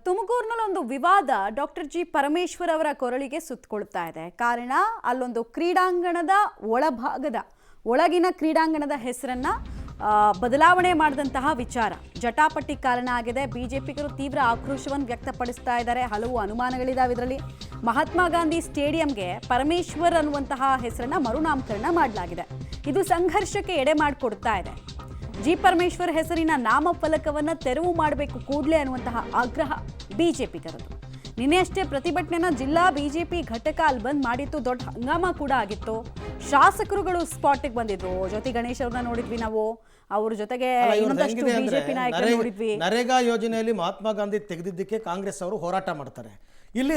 ತುಮಕೂರಿನಲ್ಲಿ ಒಂದು ವಿವಾದ ಡಾಕ್ಟರ್ ಜಿ ಪರಮೇಶ್ವರ್ ಅವರ ಕೊರಳಿಗೆ ಸುತ್ತಕೊಳ್ತಾ ಇದೆ. ಕಾರಣ ಅಲ್ಲೊಂದು ಕ್ರೀಡಾಂಗಣದ ಒಳಗಿನ ಕ್ರೀಡಾಂಗಣದ ಹೆಸರನ್ನ ಬದಲಾವಣೆ ಮಾಡಿದಂತಹ ವಿಚಾರ ಜಟಾಪಟಿ ಕಾರಣ ಆಗಿದೆ. ಬಿಜೆಪಿಗರು ತೀವ್ರ ಆಕ್ರೋಶವನ್ನು ವ್ಯಕ್ತಪಡಿಸ್ತಾ ಇದ್ದಾರೆ. ಹಲವು ಅನುಮಾನಗಳಿದಾವೆ. ಇದರಲ್ಲಿ ಮಹಾತ್ಮ ಗಾಂಧಿ ಸ್ಟೇಡಿಯಂಗೆ ಪರಮೇಶ್ವರ್ ಅನ್ನುವಂತಹ ಹೆಸರನ್ನ ಮರುನಾಮಕರಣ ಮಾಡಲಾಗಿದೆ. ಇದು ಸಂಘರ್ಷಕ್ಕೆ ಎಡೆ ಮಾಡಿಕೊಡ್ತಾ ಇದೆ. ಜಿ ಪರಮೇಶ್ವರ್ ಹೆಸರಿನ ನಾಮಫಲಕವನ್ನು ತೆರವು ಮಾಡಬೇಕು ಕೂಡಲೇ ಅನ್ನುವಂತಹ ಆಗ್ರಹ ಬಿಜೆಪಿಗರದು. ನಿನ್ನೆ ಅಷ್ಟೇ ಪ್ರತಿಭಟನೆನ ಜಿಲ್ಲಾ ಬಿಜೆಪಿ ಘಟಕ ಅಲ್ಲಿ ಬಂದ್ ಮಾಡಿತ್ತು. ದೊಡ್ಡ ಹಂಗಾಮ ಕೂಡ ಆಗಿತ್ತು. ಶಾಸಕರುಗಳು ಸ್ಪಾಟಿಗೆ ಬಂದಿದ್ರು. ಜ್ಯೋತಿ ಗಣೇಶ್ ಅವ್ರನ್ನ ನೋಡಿದ್ವಿ ನಾವು. ಅವ್ರ ಜೊತೆಗೆ ಬಿಜೆಪಿ ನಾಯಕರು ನೋಡಿದ್ವಿ. ನರೇಗಾ ಯೋಜನೆಯಲ್ಲಿ ಮಹಾತ್ಮ ಗಾಂಧಿ ತೆಗೆದಿದ್ದಕ್ಕೆ ಕಾಂಗ್ರೆಸ್ ಅವರು ಹೋರಾಟ ಮಾಡ್ತಾರೆ. ಇಲ್ಲಿ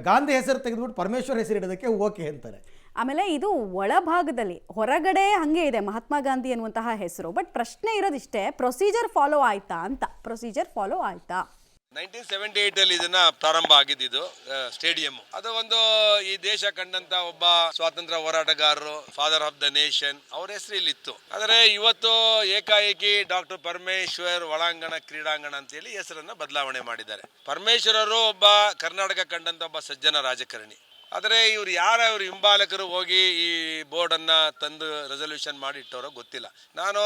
ಗಾಂಧಿ ಹೆಸರು ತೆಗೆದ್ಬಿಟ್ಟು ಪರಮೇಶ್ವರ್ ಹೆಸರು ಇಡೋದಕ್ಕೆ ಓಕೆ ಅಂತಾರೆ. ಆಮೇಲೆ ಇದು ಒಳಭಾಗದಲ್ಲಿ, ಹೊರಗಡೆ ಹಂಗೆ ಇದೆ ಮಹಾತ್ಮ ಗಾಂಧಿ ಅನ್ನುವಂತಹ ಹೆಸರು. ಬಟ್ ಪ್ರಶ್ನೆ ಇರೋದಿಷ್ಟೇ, ಪ್ರೊಸೀಜರ್ ಫಾಲೋ ಆಯ್ತಾ ಅಂತ. ಪ್ರೊಸೀಜರ್ ಫಾಲೋ ಆಯ್ತಾ? 1978 ಅಲ್ಲಿ ಇದನ್ನ ಪ್ರಾರಂಭ ಆಗಿದ್ದು ಸ್ಟೇಡಿಯಂ. ಅದು ಒಂದು ಈ ದೇಶ ಕಂಡಂತ ಒಬ್ಬ ಸ್ವಾತಂತ್ರ್ಯ ಹೋರಾಟಗಾರರು, ಫಾದರ್ ಆಫ್ ದ ನೇಷನ್, ಅವ್ರ ಹೆಸರು ಇಲ್ಲಿತ್ತು. ಆದರೆ ಇವತ್ತು ಏಕಾಏಕಿ ಡಾಕ್ಟರ್ ಪರಮೇಶ್ವರ್ ಒಳಾಂಗಣ ಕ್ರೀಡಾಂಗಣ ಅಂತೇಳಿ ಹೆಸರನ್ನ ಬದಲಾವಣೆ ಮಾಡಿದ್ದಾರೆ. ಪರಮೇಶ್ವರ್ ಅವರು ಒಬ್ಬ ಕರ್ನಾಟಕ ಕಂಡಂತ ಒಬ್ಬ ಸಜ್ಜನ ರಾಜಕಾರಣಿ. ಆದರೆ ಇವ್ರು ಇವ್ರ ಹಿಂಬಾಲಕರು ಹೋಗಿ ಈ ಬೋರ್ಡನ್ನು ತಂದು ರೆಸಲ್ಯೂಷನ್ ಮಾಡಿ ಇಟ್ಟವರೋ ಗೊತ್ತಿಲ್ಲ. ನಾನು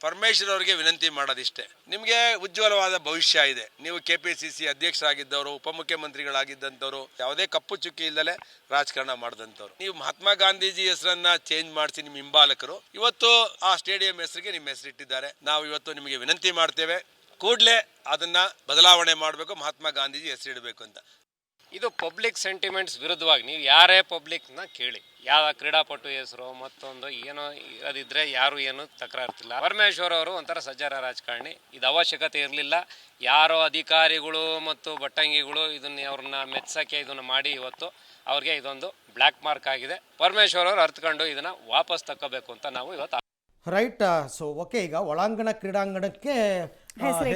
ಪರಮೇಶ್ವರ್ ಅವರಿಗೆ ವಿನಂತಿ ಮಾಡೋದಿಷ್ಟೇ, ನಿಮಗೆ ಉಜ್ವಲವಾದ ಭವಿಷ್ಯ ಇದೆ. ನೀವು KPCC ಅಧ್ಯಕ್ಷರಾಗಿದ್ದವರು, ಉಪಮುಖ್ಯಮಂತ್ರಿಗಳಾಗಿದ್ದಂಥವ್ರು, ಯಾವುದೇ ಕಪ್ಪು ಚುಕ್ಕಿ ಇಲ್ಲದೆ ರಾಜಕಾರಣ ಮಾಡಿದಂಥವ್ರು. ನೀವು ಮಹಾತ್ಮ ಗಾಂಧೀಜಿ ಹೆಸರನ್ನ ಚೇಂಜ್ ಮಾಡಿಸಿ ನಿಮ್ಮ ಹಿಂಬಾಲಕರು ಇವತ್ತು ಆ ಸ್ಟೇಡಿಯಂ ಹೆಸರಿಗೆ ನಿಮ್ಮ ಹೆಸರಿಟ್ಟಿದ್ದಾರೆ. ನಾವು ಇವತ್ತು ನಿಮಗೆ ವಿನಂತಿ ಮಾಡ್ತೇವೆ, ಕೂಡಲೇ ಅದನ್ನ ಬದಲಾವಣೆ ಮಾಡಬೇಕು, ಮಹಾತ್ಮ ಗಾಂಧೀಜಿ ಹೆಸರಿಡಬೇಕು ಅಂತ. ಇದು ಪಬ್ಲಿಕ್ ಸೆಂಟಿಮೆಂಟ್ಸ್ ವಿರುದ್ಧವಾಗಿ ನೀವು ಯಾರೇ ಪಬ್ಲಿಕ್ನ ಕೇಳಿ, ಯಾವ ಕ್ರೀಡಾಪಟು ಹೆಸರು ಮತ್ತೊಂದು ಏನೋ ಅದಿದ್ರೆ ಯಾರು ಏನು ತಕರಾರ್ತಿಲ್ಲ. ಪರಮೇಶ್ವರ್ ಅವರು ಒಂಥರ ಸಜ್ಜನ ರಾಜಕಾರಣಿ. ಇದು ಅವಶ್ಯಕತೆ ಇರಲಿಲ್ಲ. ಯಾರೋ ಅಧಿಕಾರಿಗಳು ಮತ್ತು ಬಟ್ಟಂಗಿಗಳು ಅವ್ರನ್ನ ಮೆಚ್ಚಕ್ಕೆ ಇದನ್ನು ಮಾಡಿ ಇವತ್ತು ಅವ್ರಿಗೆ ಇದೊಂದು ಬ್ಲ್ಯಾಕ್ ಮಾರ್ಕ್ ಆಗಿದೆ. ಪರಮೇಶ್ವರ್ ಅವರು ಅರ್ಥಕೊಂಡು ಇದನ್ನ ವಾಪಸ್ ತಕ್ಕೋಬೇಕು ಅಂತ ನಾವು ಇವತ್ತು ರೈಟ್. ಸೊ ಓಕೆ, ಈಗ ಒಳಾಂಗಣ ಕ್ರೀಡಾಂಗಣಕ್ಕೆ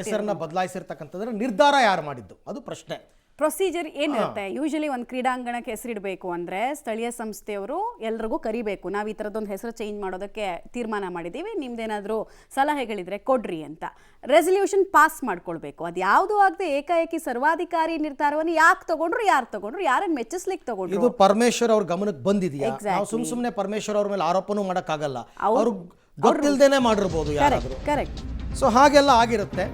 ಹೆಸರನ್ನ ಬದಲಾಯಿಸಿರ್ತಕ್ಕಂಥದ್ರ ನಿರ್ಧಾರ ಯಾರು ಮಾಡಿದ್ದು ಅದು ಪ್ರಶ್ನೆ. ಪ್ರೊಸೀಜರ್ ಏನಿರುತ್ತೆ? ಯೂಶಲಿ ಒಂದು ಕ್ರೀಡಾಂಗಣಕ್ಕೆ ಹೆಸರಿಡಬೇಕು ಅಂದರೆ ಸ್ಥಳೀಯ ಸಂಸ್ಥೆಯವರು ಎಲ್ರಿಗೂ ಕರಿಬೇಕು. ನಾವು ಈ ಥರದ್ದೊಂದು ಹೆಸರು ಚೇಂಜ್ ಮಾಡೋದಕ್ಕೆ ತೀರ್ಮಾನ ಮಾಡಿದ್ದೀವಿ, ನಿಮ್ದೇನಾದರೂ ಸಲಹೆಗಳಿದ್ರೆ ಕೊಡ್ರಿ ಅಂತ ರೆಸಲ್ಯೂಷನ್ ಪಾಸ್ ಮಾಡ್ಕೊಳ್ಬೇಕು. ಅದು ಯಾವುದೂ ಆಗದೆ ಏಕಾಏಕಿ ಸರ್ವಾಧಿಕಾರಿ ನಿರ್ಧಾರವನ್ನು ಯಾಕೆ ತಗೊಂಡ್ರು, ಯಾರನ್ನು ಮೆಚ್ಚಿಸ್ಲಿಕ್ಕೆ ತಗೊಂಡ್ರು? ಇದು ಪರಮೇಶ್ವರ್ ಅವ್ರ ಗಮನಕ್ಕೆ ಬಂದಿದೆಯಾ? ನಾವು ಸುಮ್ಮನೆ ಪರಮೇಶ್ವರ್ ಅವ್ರ ಮೇಲೆ ಆರೋಪನೂ ಮಾಡೋಕ್ಕಾಗಲ್ಲ. ಅವ್ರು ಗೊತ್ತಿಲ್ಲದೇನೆ ಮಾಡಿರ್ಬೋದು ಯಾರಾದರೂ. ಕರೆಕ್ಟ್. ಸೊ ಹಾಗೆಲ್ಲ ಆಗಿರುತ್ತೆ.